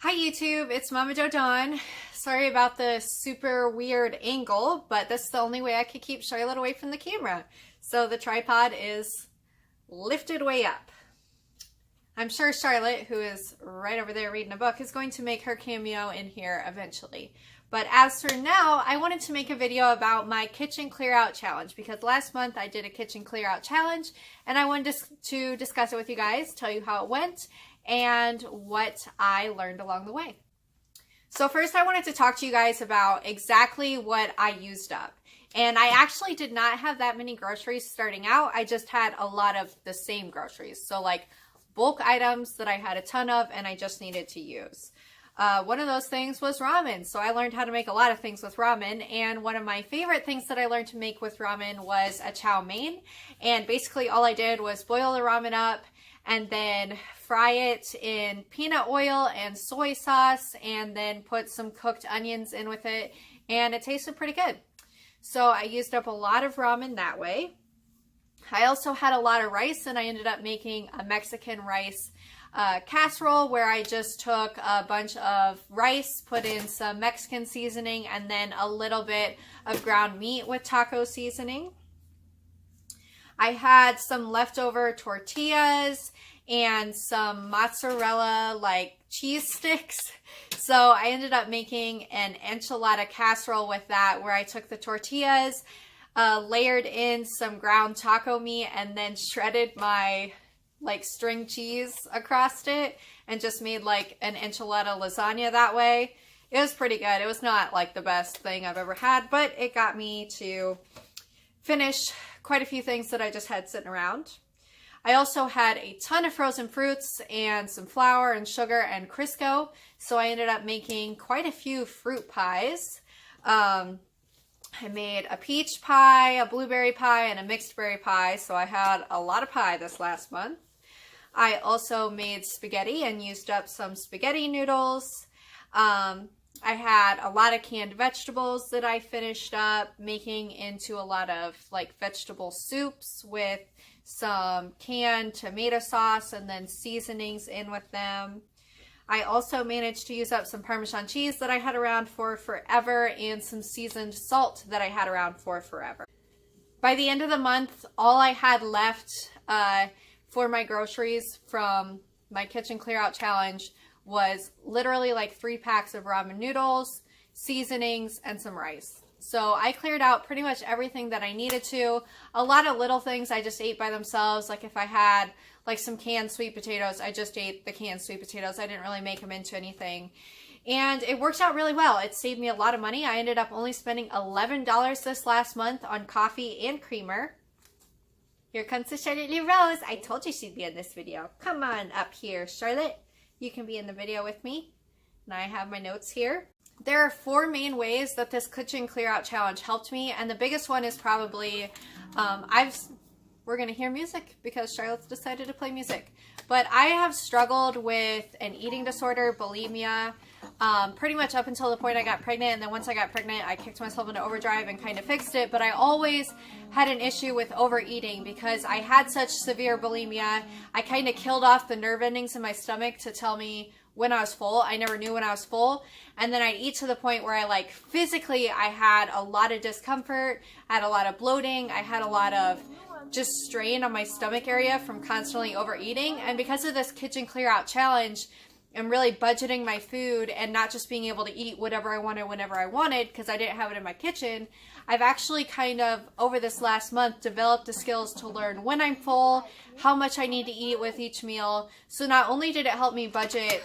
Hi YouTube, it's Mama Jo Dawn. Sorry about the super weird angle, but this is the only way I could keep Charlotte away from the camera. So the tripod is lifted way up. I'm sure Charlotte, who is right over there reading a book, is going to make her cameo in here eventually. But as for now, I wanted to make a video about my kitchen clear out challenge because last month I did a kitchen clear out challenge and I wanted to discuss it with you guys, tell you how it went, and what I learned along the way. So first I wanted to talk to you guys about exactly what I used up. And I actually did not have that many groceries starting out. I just had a lot of the same groceries. So like bulk items that I had a ton of and I just needed to use. One of those things was ramen. So I learned how to make a lot of things with ramen. And one of my favorite things that I learned to make with ramen was a chow mein. And basically all I did was boil the ramen up and then fry it in peanut oil and soy sauce and then put some cooked onions in with it. And it tasted pretty good. So I used up a lot of ramen that way. I also had a lot of rice and I ended up making a Mexican rice casserole where I just took a bunch of rice, put in some Mexican seasoning, and then a little bit of ground meat with taco seasoning. I had some leftover tortillas and some mozzarella like cheese sticks. So I ended up making an enchilada casserole with that where I took the tortillas, layered in some ground taco meat, and then shredded my like string cheese across it and just made like an enchilada lasagna that way. It was pretty good. It was not like the best thing I've ever had, but it got me to finish quite a few things that I just had sitting around. I also had a ton of frozen fruits and some flour and sugar and Crisco, so I ended up making quite a few fruit pies. I made a peach pie, a blueberry pie, and a mixed berry pie, so I had a lot of pie this last month. I also made spaghetti and used up some spaghetti noodles. I had a lot of canned vegetables that I finished up making into a lot of like vegetable soups with some canned tomato sauce and then seasonings in with them. I also managed to use up some Parmesan cheese that I had around for forever and some seasoned salt that I had around for forever. By the end of the month, all I had left for my groceries from my kitchen clear out challenge was literally like 3 packs of ramen noodles, seasonings, and some rice. So I cleared out pretty much everything that I needed to. A lot of little things I just ate by themselves. Like if I had like some canned sweet potatoes, I just ate the canned sweet potatoes. I didn't really make them into anything. And it worked out really well. It saved me a lot of money. I ended up only spending $11 this last month on coffee and creamer. Here comes the Charlotte Lee Rose. I told you she'd be in this video. Come on up here, Charlotte. You can be in the video with me. And I have my notes here. There are 4 main ways that this kitchen clear out challenge helped me, and the biggest one is probably we're gonna hear music because Charlotte's decided to play music. But I have struggled with an eating disorder, bulimia, pretty much up until the point I got pregnant, and then once I got pregnant I kicked myself into overdrive and kind of fixed it. But I always had an issue with overeating because I had such severe bulimia. I kind of killed off the nerve endings in my stomach to tell me when I was full. I never knew when I was full. And then I'd eat to the point where I like physically I had a lot of discomfort, I had a lot of bloating, I had a lot of just strain on my stomach area from constantly overeating. And because of this kitchen clear out challenge and really budgeting my food and not just being able to eat whatever I wanted whenever I wanted because I didn't have it in my kitchen, I've actually kind of over this last month developed the skills to learn when I'm full, how much I need to eat with each meal. So not only did it help me budget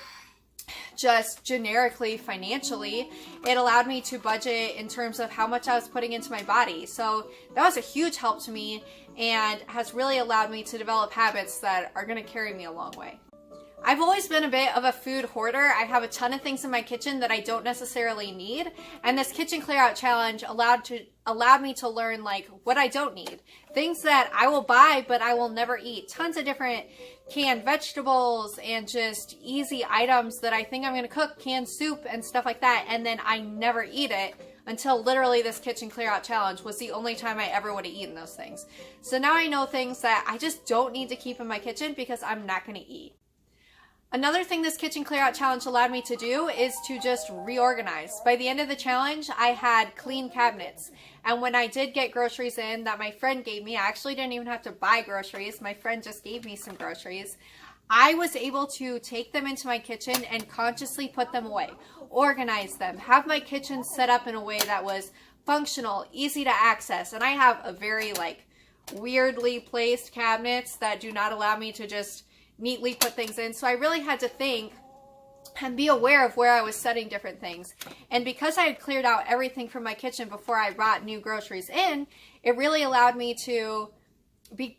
just generically financially, it allowed me to budget in terms of how much I was putting into my body. So that was a huge help to me and has really allowed me to develop habits that are going to carry me a long way. I've always been a bit of a food hoarder. I have a ton of things in my kitchen that I don't necessarily need, and this kitchen clear out challenge allowed me to learn like what I don't need. Things that I will buy but I will never eat. Tons of different canned vegetables and just easy items that I think I'm going to cook, canned soup and stuff like that, and then I never eat it until literally this kitchen clear out challenge was the only time I ever would have eaten those things. So now I know things that I just don't need to keep in my kitchen because I'm not going to eat. Another thing this kitchen clear out challenge allowed me to do is to just reorganize. By the end of the challenge, I had clean cabinets. And when I did get groceries in that my friend gave me, I actually didn't even have to buy groceries. My friend just gave me some groceries. I was able to take them into my kitchen and consciously put them away, organize them, have my kitchen set up in a way that was functional, easy to access. And I have a very weirdly placed cabinets that do not allow me to just neatly put things in. So I really had to think and be aware of where I was setting different things. And because I had cleared out everything from my kitchen before I brought new groceries in, it really allowed me to be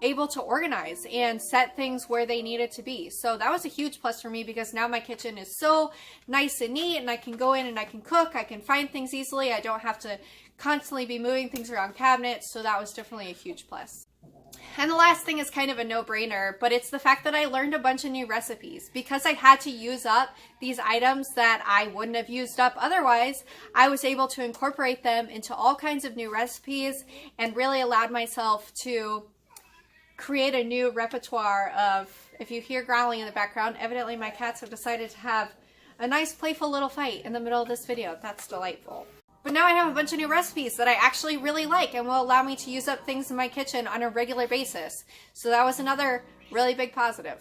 able to organize and set things where they needed to be. So that was a huge plus for me, because now my kitchen is so nice and neat, and I can go in and I can cook, I can find things easily, I don't have to constantly be moving things around cabinets. So that was definitely a huge plus. And the last thing is kind of a no-brainer, but it's the fact that I learned a bunch of new recipes. Because I had to use up these items that I wouldn't have used up otherwise, I was able to incorporate them into all kinds of new recipes and really allowed myself to create a new repertoire of, if you hear growling in the background, evidently my cats have decided to have a nice playful little fight in the middle of this video. That's delightful. But now I have a bunch of new recipes that I actually really like and will allow me to use up things in my kitchen on a regular basis. So that was another really big positive.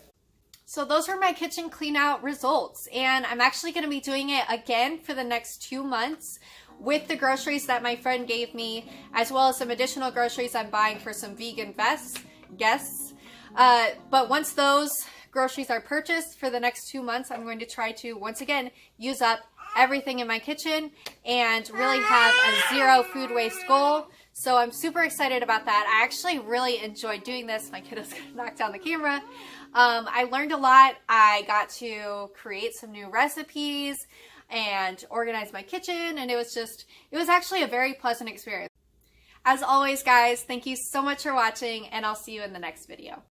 So those are my kitchen clean out results, and I'm actually going to be doing it again for the next 2 months with the groceries that my friend gave me, as well as some additional groceries I'm buying for some vegan guests. But once those groceries are purchased for the next 2 months, I'm going to try to once again use up everything in my kitchen and really have a zero food waste goal. So I'm super excited about that. I actually really enjoyed doing this. My kiddo's gonna knock down the camera. I learned a lot. I got to create some new recipes and organize my kitchen, and it was actually a very pleasant experience. As always, guys, thank you so much for watching, and I'll see you in the next video.